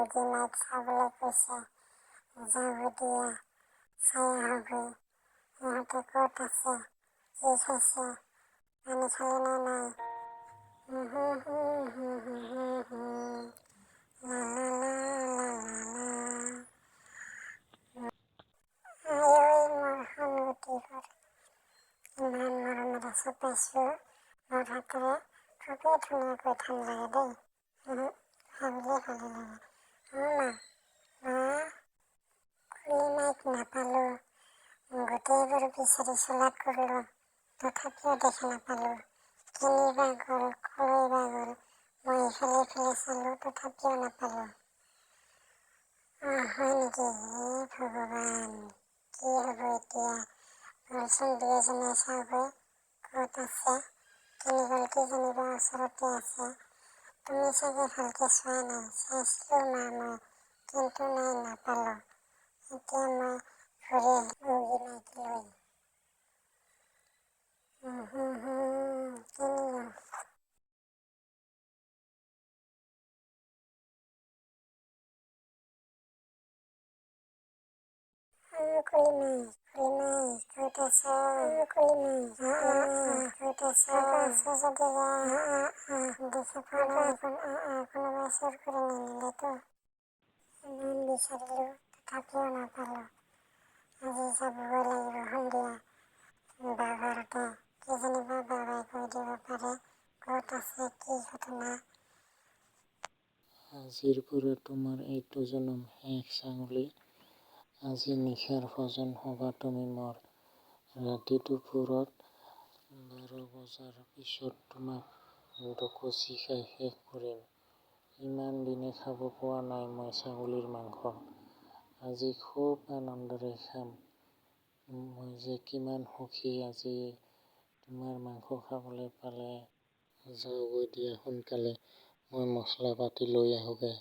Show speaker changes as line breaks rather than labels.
মুৰ্গী মাইক চাবলৈ কৈছে। যাওঁ দিয়া, চাই আহোঁগৈ। ইহঁতে ক'ত আছে, কি খাইছে, পানী খালে নে নাই? লা লা লা লা লা লা। আই মোৰ সংগতিবোৰ ইমান মৰমেৰে চপাইছোঁ। মোৰ হাতেৰে খুবেই ধুনীয়াকৈ ধান লাগে দেই। ভাবিলে ভালে লাগে। খুলি মাইক নাপালোঁ। গোটেইবোৰ বিচাৰি চলাত কৰিলোঁ, তথাপিও দেখা নাপালোঁ। কেনিবা গ'ল, ক'লৈবা গ'ল। মই ইফালে ইফালে চালোঁ, তথাপিও নাপালোঁ। হয় নেকি? ভগৱান, কি হ'ব এতিয়া? বলচোন দুই এজনে চাওঁগৈ, ক'ত আছে? কেনি গ'ল কি জানিবা, ওচৰতে আছে। তুমি চাগে ভালকৈ চোৱা নাই। চাইছিলোঁ মই, কিন্তু নাই, নাপালোঁ। এতিয়া মই ঘূৰি আহিলোঁ মুৰ্গী মাইক লৈ। কেনি গ'ল? খুলি মাইক, ক'ত আছ? খুলি মাইক, ক'ত আছ? যদি দেখি পোৱা নাই দেখোন। কোনোবাই চুৰ কৰি নিনিলেতো। ইমান বিচাৰিলোঁ, তথাপিও নাপালোঁ। আজি যাবগৈ লাগিব সন্ধিয়া বা ঘৰতে। কিজানিবা বাবাই কৈ দিব পাৰে ক'ত আছে, কি ঘটনা।
আজিৰ পৰা তোমাৰ এইটো জনম শেষ ছাগলী। আজি নিশাৰ ভোজন হ'বা তুমি মোৰ। ৰাতি দুপৰত 12 বজাৰ পিছত তোমাক দকচি খাই শেষ কৰিম। ইমান দিনে খাব পোৱা নাই মই ছাগলীৰ মাংস। আজি খুব আনন্দেৰে খাম। মই যে কিমান সুখী আজি তোমাৰ মাংস খাবলৈ পালে। যাওঁগৈ দিয়া সোনকালে, মই মছলা পাতি লৈ আহোঁগৈ।